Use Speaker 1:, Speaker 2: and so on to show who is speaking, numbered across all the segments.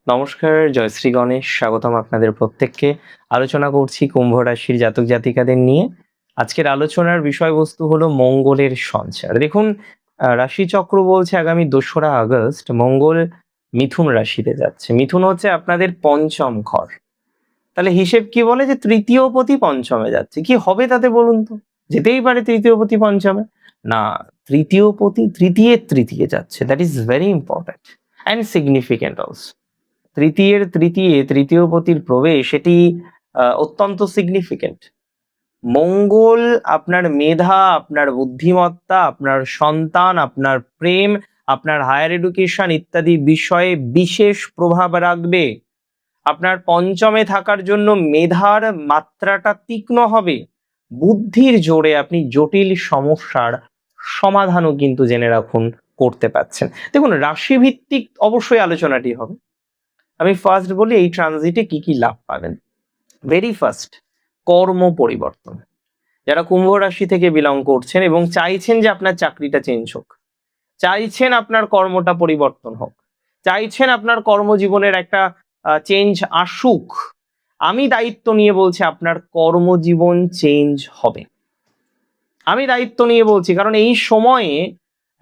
Speaker 1: নমস্কার, জয়শ্রী গণেশ। স্বাগতম আপনাদের প্রত্যেককে। আলোচনা করছি কুম্ভ রাশির জাতক জাতিকাদের নিয়ে। আজকের আলোচনার বিষয়বস্তু হলো মঙ্গলের সঞ্চার। দেখুন, রাশিচক্র বলছে আগামী ২রা আগস্ট মঙ্গল মিথুন রাশিতে যাচ্ছে। মিথুন হচ্ছে আপনাদের পঞ্চম ঘর। তাহলে হিসেব কি বলে যে তৃতীয় পতি পঞ্চমে যাচ্ছে। কি হবে তাতে বলুন তো? যেতেই পারে তৃতীয় পতি পঞ্চমে। না, তৃতীয় পতি তৃতীয় যাচ্ছে। That is very important and significant also. তৃতীয় পতির প্রবেশ এটি অত্যন্ত সিগনিফিকেন্ট। মঙ্গল আপনার মেধা, আপনার বুদ্ধিমত্তা, আপনার সন্তান, আপনার প্রেম, আপনার হায়ার এডুকেশন ইত্যাদি বিষয়ে বিশেষ প্রভাব রাখবে। আপনার পঞ্চমে থাকার জন্য মেধার মাত্রাটা তীক্ষ্ণ হবে। বুদ্ধির জোরে আপনি জটিল সমস্যার সমাধানও কিন্তু জেনে রাখুন করতে পারছেন। দেখুন, রাশিভিত্তিক অবশ্যই আলোচনাটি হবে। আমি ফার্স্ট বলি এই ট্রানজিটে কি কি লাভ পাবেন। ভেরি ফার্স্ট, কর্ম পরিবর্তন। যারা কুম্ভ রাশি থেকে বিলং করছেন এবং চাইছেন যে আপনার চাকরিটা চেঞ্জ হোক, চাইছেন আপনার কর্মটা পরিবর্তন হোক, চাইছেন আপনার কর্মজীবনের একটা চেঞ্জ আসুক, আমি দায়িত্ব নিয়ে বলছি আপনার কর্মজীবন চেঞ্জ হবে। আমি দায়িত্ব নিয়ে বলছি, কারণ এই সময়ে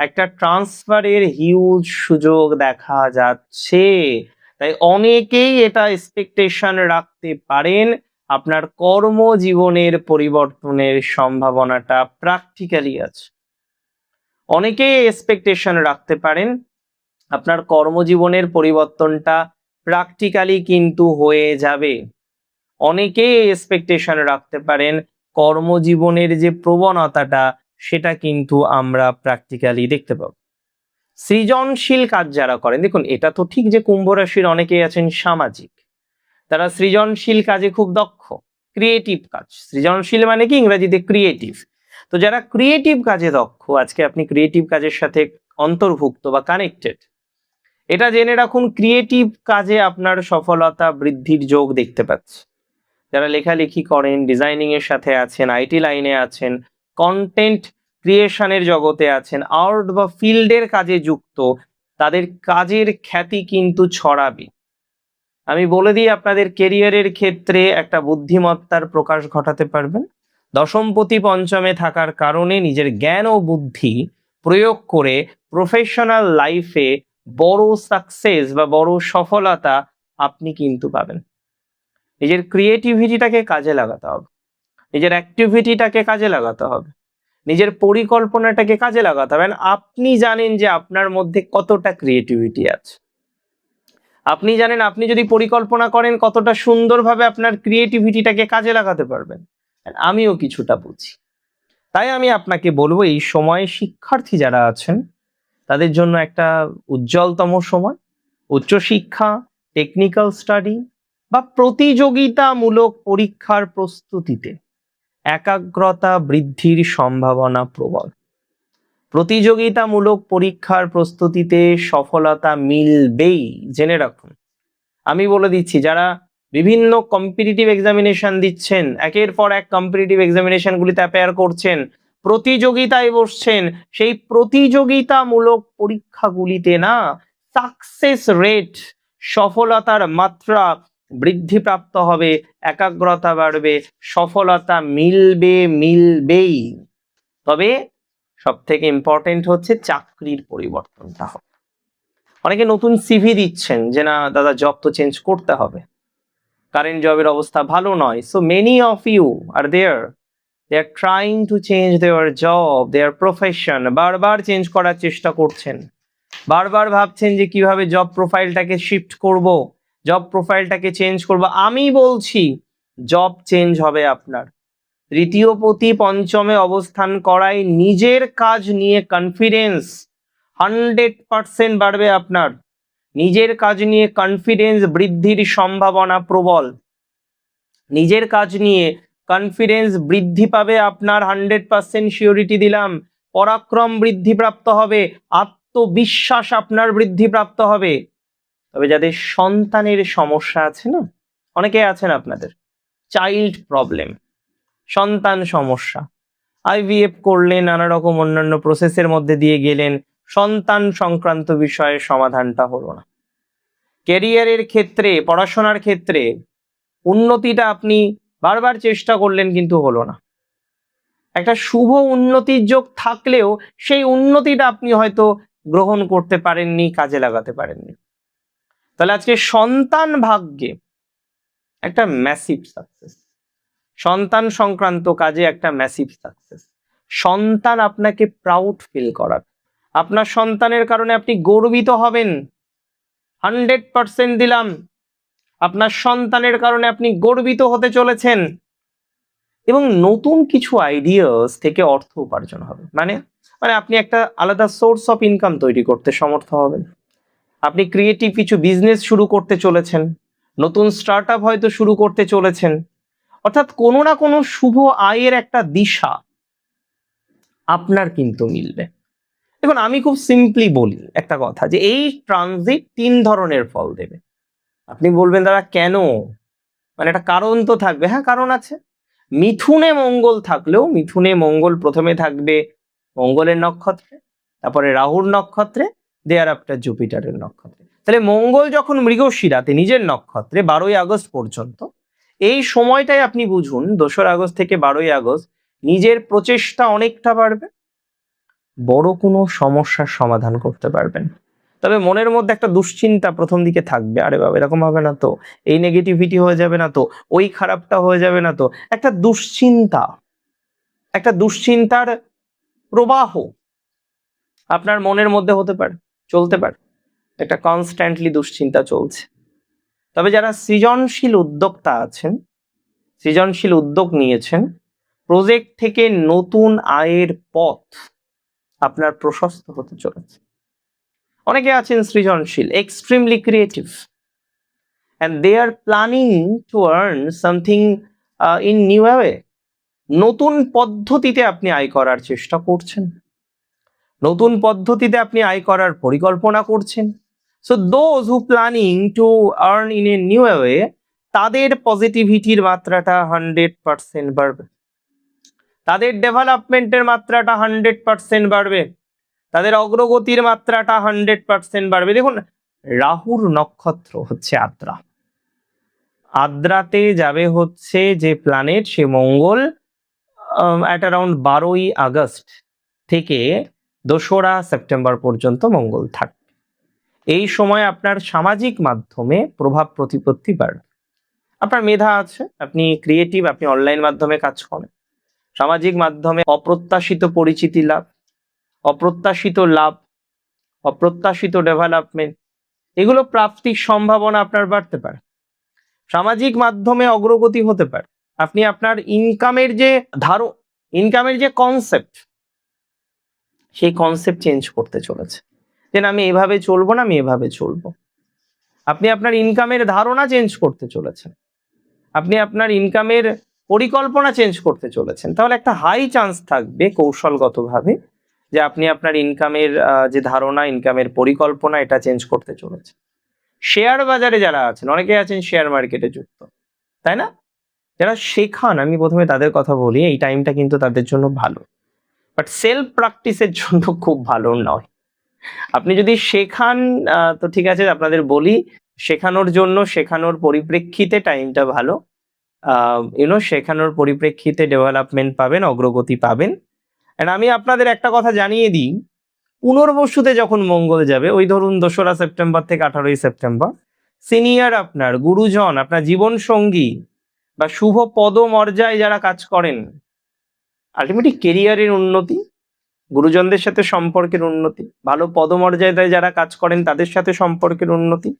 Speaker 1: একটা ট্রান্সফারের হিউজ সুযোগ দেখা যাচ্ছে। তাই অনেকেই এটা এক্সপেকটেশন রাখতে পারেন আপনার কর্মজীবনের পরিবর্তনের সম্ভাবনাটা প্র্যাকটিক্যালি আছে। অনেকেই এক্সপেকটেশন রাখতে পারেন আপনার কর্মজীবনের পরিবর্তনটা প্র্যাকটিক্যালি কিন্তু হয়ে যাবে। অনেকেই এক্সপেকটেশন রাখতে পারেন কর্মজীবনের যে প্রবণতাটা সেটা কিন্তু আমরা প্র্যাকটিক্যালি দেখতে পাবো। সৃজনশীল কাজ যারা করেন, দেখুন এটা তো ঠিক যে কুম্ভ রাশির অনেকেই আছেন সামাজিক, তারা সৃজনশীল কাজে খুব দক্ষ, ক্রিয়েটিভ কাজ। সৃজনশীল মানে কি ইংরেজিতে ক্রিয়েটিভ। তো যারা ক্রিয়েটিভ কাজে দক্ষ, আজকে আপনি ক্রিয়েটিভ কাজের সাথে অন্তর্ভুক্ত বা কানেক্টেড, এটা জেনে রাখুন ক্রিয়েটিভ কাজে আপনার সফলতা বৃদ্ধির যোগ দেখতে পাচ্ছি। যারা লেখালেখি করেন, ডিজাইনিং এর সাথে আছেন, আইটি লাইনে আছেন, কন্টেন্ট ক্রিয়েশনের জগতে আছেন, আর্ট বা ফিল্ডের কাজে যুক্ত, তাদের কাজের খ্যাতি কিন্তু ছড়াবে। আমি বলে দিই, আপনাদের কেরিয়ারের ক্ষেত্রে একটা বুদ্ধিমত্তার প্রকাশ ঘটাতে পারবেন। দশমপতি পঞ্চমে থাকার কারণে নিজের জ্ঞান ও বুদ্ধি প্রয়োগ করে প্রফেশনাল লাইফে বড় সাকসেস বা বড় সফলতা আপনি কিন্তু পাবেন। নিজের ক্রিয়েটিভিটিটাকে কাজে লাগাতে হবে, নিজের অ্যাক্টিভিটিটাকে কাজে লাগাতে হবে, নিজের পরিকল্পনাটাকে কাজে লাগাতে হবে। আপনি জানেন যে আপনার মধ্যে কতটা ক্রিয়েটিভিটি আছে, আপনি জানেন আপনি যদি পরিকল্পনা করেন কতটা সুন্দরভাবে আপনার ক্রিয়েটিভিটিটাকে কাজে লাগাতে পারবেন। আমিও কিছুটা বুঝি, তাই আমি আপনাকে বলবো এই সময়ে শিক্ষার্থী যারা আছেন তাদের জন্য একটা উজ্জ্বলতম সময়। উচ্চশিক্ষা, টেকনিক্যাল স্টাডি বা প্রতিযোগিতামূলক পরীক্ষার প্রস্তুতিতে একাগ্রতা বৃদ্ধির সম্ভাবনা প্রবল। প্রতিযোগিতামূলক পরীক্ষার প্রস্তুতিতে সফলতা মিলবেই, জেনে রাখুন। আমি বলে দিচ্ছি, যারা বিভিন্ন কম্পিটিটিভ এক্সামিনেশন দিচ্ছেন, একের পর এক কম্পিটিটিভ এক্সামিনেশনগুলিতে অ্যাপিয়ার করছেন, প্রতিযোগিতায় বসছেন, সেই প্রতিযোগিতামূলক পরীক্ষাগুলিতে না সাকসেস রেট, সফলতার মাত্রা বৃদ্ধিপ্রাপ্ত হবে, একাগ্রতা বাড়বে, সফলতা মিলবেই। তবে সব থেকে ইম্পর্টেন্ট হচ্ছে চাকরির পরিবর্তনটা হবে। অনেকে নতুন সিভি দিচ্ছেন যে না দাদা, জব তো চেঞ্জ করতে হবে, কারেন্ট জবের অবস্থা ভালো নয়। So many of you are there, they are trying to change their job, their profession. বারবার চেঞ্জ করার চেষ্টা করছেন, বারবার ভাবছেন যে কিভাবে জব প্রোফাইলটাকে শিফট করব, জব প্রোফাইলটাকে চেঞ্জ করব। আমি বলছি জব চেঞ্জ হবে আপনার। তৃতীয় পতি পঞ্চমে অবস্থান করায় নিজের কাজ নিয়ে কনফিডেন্স 100% বাড়বে আপনার। নিজের কাজ নিয়ে কনফিডেন্স বৃদ্ধির সম্ভাবনা প্রবল। নিজের কাজ নিয়ে কনফিডেন্স বৃদ্ধি পাবে আপনার, 100% সিওরিটি দিলাম। পরাক্রম বৃদ্ধিপ্রাপ্ত হবে, আত্মবিশ্বাস আপনার বৃদ্ধিপ্রাপ্ত হবে। তবে যাদের সন্তানের সমস্যা আছে না, অনেকে আছেন আপনাদের চাইল্ড প্রবলেম, সন্তান সমস্যা, আইভিএফ করলেন, নানা রকম অন্যান্য প্রসেসের মধ্যে দিয়ে গেলেন, সন্তান সংক্রান্ত বিষয়ের সমাধানটা হলো না। ক্যারিয়ারের ক্ষেত্রে, পড়াশোনার ক্ষেত্রে উন্নতিটা আপনি বারবার চেষ্টা করলেন কিন্তু হলো না। একটা শুভ উন্নতির যোগ থাকলেও সেই উন্নতিটা আপনি হয়তো গ্রহণ করতে পারেননি, কাজে লাগাতে পারেননি। তাহলে আজকে সন্তান ভাগ্যে একটা ম্যাসিভ সাকসেস, সন্তান সংক্রান্ত কাজে একটা ম্যাসিভ সাকসেস, সন্তান আপনাকে প্রাউড ফিল করার, আপনার সন্তানের কারণে আপনি গর্বিত হবেন, 100% দিলাম, আপনার সন্তানের কারণে আপনি গর্বিত হতে চলেছেন এবং নতুন কিছু আইডিয়াস থেকে অর্থ উপার্জন হবে। মানে মানে আপনি একটা আলাদা সোর্স অফ ইনকাম তৈরি করতে সমর্থ হবেন, আপনি ক্রিয়েটিভ কিছু বিজনেস শুরু করতে চলেছেন, নতুন স্টার্ট আপ হয়তো শুরু করতে চলেছেন, অর্থাৎ কোনো না কোনো শুভ আয়ের একটা দিশা আপনার কিন্তু মিলবে। দেখুন, আমি খুব সিম্পলি বলি একটা কথা, যে এই ট্রানজিট 3 ধরনের ফল দেবে। আপনি বলবেন দাদা কেন, মানে একটা কারণ তো থাকবে। হ্যাঁ, কারণ আছে। মিথুনে মঙ্গল থাকলেও, মিথুনে মঙ্গল প্রথমে থাকবে মঙ্গলের নক্ষত্রে, তারপরে রাহুর নক্ষত্রে, দেয়ার আফটার জুপিটারের নক্ষত্রে। তাহলে মঙ্গল যখন মৃগশিরাতে নিজের নক্ষত্রে 12ই আগস্ট পর্যন্ত, এই সময়টাই আপনি বুঝুন 2রা আগস্ট থেকে 12ই আগস্ট নিজের প্রচেষ্টা অনেকটা বাড়বে, বড় কোনো সমস্যার সমাধান করতে পারবেন। তবে মনের মধ্যে একটা দুশ্চিন্তা প্রথম দিকে থাকবে, আরে বাবা এরকম হবে না তো, এই নেগেটিভিটি হয়ে যাবে না তো, ওই খারাপটা হয়ে যাবে না তো, একটা দুশ্চিন্তা, একটা দুশ্চিন্তার প্রবাহ আপনার মনের মধ্যে হতে পারে, চলতে পারে, একটা কনস্ট্যান্টলি দুশ্চিন্তা চলছে। তবে যারা সৃজনশীল উদ্যোক্তা আছেন, সৃজনশীল উদ্যোগ নিয়েছেন, প্রজেক্ট থেকে নতুন আয়ের পথ আপনার প্রশস্ত হতে চলেছে। অনেকে আছেন সৃজনশীল, extremely creative, and they are planning to earn something in new way. নতুন পদ্ধতিতে আপনি আয় করার চেষ্টা করছেন, নতুন পদ্ধতিতে আপনি আয় করার পরিকল্পনা করছেন। So those who planning to earn in a new way, তাদের পজিটিভিটির মাত্রাটা 100% বাড়বে, তাদের ডেভেলপমেন্টের মাত্রাটা 100% বাড়বে, তাদের অগ্রগতির মাত্রাটা 100% বাড়বে। দেখুন, রাহুর নক্ষত্র হচ্ছে আদ্রা, আদ্রাতে যাবে হচ্ছে যে প্ল্যানেট, সে মঙ্গল, অ্যাট অ্যারাউন্ড 12ই আগস্ট থেকে 2রা সেপ্টেম্বর পর্যন্ত মঙ্গল থাকবে। এই সময় আপনার সামাজিক মাধ্যমে প্রভাব প্রতিপত্তি বাড়বে, আপনার মেধা আছে, আপনি ক্রিয়েটিভ, আপনি অনলাইন মাধ্যমে কাজ করেন, সামাজিক মাধ্যমে অপ্রত্যাশিত পরিচিতি লাভ, অপ্রত্যাশিত লাভ, অপ্রত্যাশিত ডেভেলপমেন্ট, এগুলো প্রাপ্তির সম্ভাবনা আপনার বাড়তে পারে, সামাজিক মাধ্যমে অগ্রগতি হতে পারে, আপনি আপনার ইনকামের যে ইনকামের যে কনসেপ্ট, সেই কনসেপ্ট চেঞ্জ করতে চলেছে, যে আমি এভাবে চলবো না, আমি এভাবে চলবো। আপনি আপনার ইনকামের ধারণা চেঞ্জ করতে চলেছেন, আপনি আপনার ইনকামের পরিকল্পনা চেঞ্জ করতে চলেছেন। তাহলে একটা হাই চান্স থাকবে কৌশলগতভাবে যে আপনি আপনার ইনকামের যে ধারণা, ইনকামের পরিকল্পনা, এটা চেঞ্জ করতে চলেছে। শেয়ার বাজারে যারা আছেন, অনেকে আছেন শেয়ার মার্কেটে যুক্ত, তাই না? যারা শেখান, আমি প্রথমে তাদের কথা বলি, এই টাইমটা কিন্তু তাদের জন্য ভালো, বাট সেলফ প্র্যাকটিসের জন্য খুব ভালো নয়। আপনি যদি শেখান তো ঠিক আছে, আপনাদের বলি, শেখানোর জন্য, শেখানোর পরিপ্রেক্ষিতে টাইমটা ভালো, শেখানোর পরিপ্রেক্ষিতে ডেভেলপমেন্ট পাবেন, অগ্রগতি পাবেন। এন্ড আমি আপনাদের একটা কথা জানিয়ে দিই, পুনর্বসুতে যখন মঙ্গল যাবে, ওই ধরুন 2রা সেপ্টেম্বর থেকে 18ই সেপ্টেম্বর, সিনিয়র আপনার গুরুজন, আপনার জীবন সঙ্গী বা শুভ পদমর্যায় যারা কাজ করেন, আলটিমেটলি কেরিয়ারের উন্নতি, গুরুজনদের সাথে সম্পর্কের উন্নতি, ভালো পদমর্যাদায় যারা কাজ করেন তাদের সাথে সম্পর্কের উন্নতি,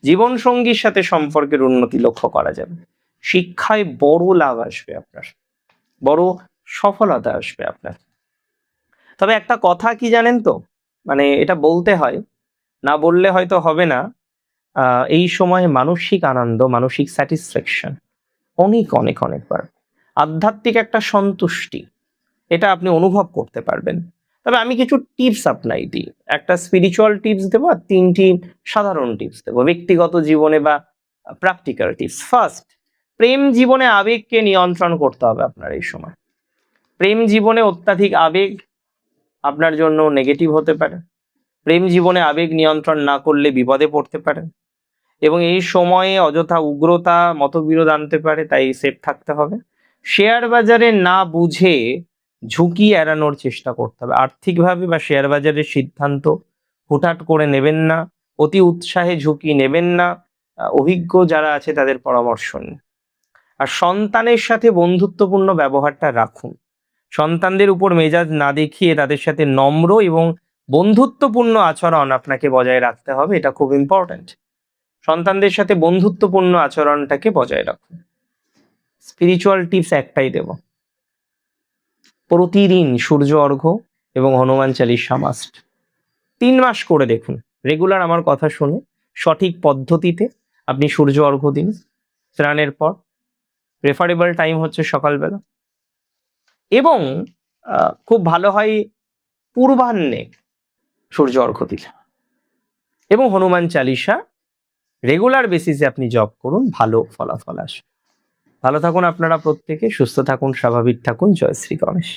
Speaker 1: জীবন সঙ্গীর সাথে সম্পর্কের উন্নতি লক্ষ্য করা যাবে। শিক্ষায় বড় লাভ আসবে আপনার, বড় সফলতা আসবে আপনার। তবে একটা কথা কি জানেন তো, মানে এটা বলতে হয়, না বললে হয়তো হবে না, এই সময় মানসিক আনন্দ, মানসিক স্যাটিসফ্যাকশন অনেক অনেক অনেকবার, আধ্যাত্মিক একটা সন্তুষ্টি, এটা আপনি অনুভব করতে পারবেন। তবে আমি কিছু টিপস আপনাই দিই, একটা স্পিরিচুয়াল টিপস দেবো আর 3টি সাধারণ টিপস দেবো ব্যক্তিগত জীবনে বা প্র্যাকটিক্যাল টিপস। ফার্স্ট, প্রেম জীবনে আবেগকে নিয়ন্ত্রণ করতে হবে আপনার এই সময়। প্রেম জীবনে অত্যাধিক আবেগ আপনার জন্য নেগেটিভ হতে পারে, প্রেম জীবনে আবেগ নিয়ন্ত্রণ না করলে বিপদে পড়তে পারেন। এবং এই সময়ে অযথা উগ্রতা মতবিরোধ আনতে পারে, তাই সেফ থাকতে হবে। শেয়ার বাজারে না বুঝে ঝুঁকি এড়ানোর চেষ্টা করতে হবে। আর্থিকভাবে বা শেয়ার বাজারের সিদ্ধান্ত হুটহাট করে নেবেন না, অতি উৎসাহে ঝুঁকি নেবেন না, অভিজ্ঞ যারা আছে তাদের পরামর্শ নিন। আর সন্তানের সাথে বন্ধুত্বপূর্ণ ব্যবহারটা রাখুন। সন্তানদের উপর মেজাজ না দেখিয়ে তাদের সাথে নম্র এবং বন্ধুত্বপূর্ণ আচরণ আপনাকে বজায় রাখতে হবে, এটা খুব ইম্পর্ট্যান্ট। সন্তানদের সাথে বন্ধুত্বপূর্ণ আচরণটাকে বজায় রাখুন। স্পিরিচুয়াল টিপস একটাই দেব, প্রতিদিন সূর্য অর্ঘ্য এবং হনুমান চালিসা মাস্ট 3 মাস করে দেখুন। রেগুলার আমার কথা শুনে সঠিক পদ্ধতিতে আপনি সূর্য অর্ঘ্য দিন স্নানের পর। প্রেফারেবল টাইম হচ্ছে সকালবেলা, এবং খুব ভালো হয় পূর্বাহ্নে সূর্য অর্ঘ্য দিলে। এবং হনুমান চালিসা রেগুলার বেসিসে আপনি জপ করুন, ভালো ফলাফল আসবে। ভালো থাকুন আপনারা প্রত্যেকে, সুস্থ থাকুন, স্বাভাবিক থাকুন। জয় শ্রী গণেশ।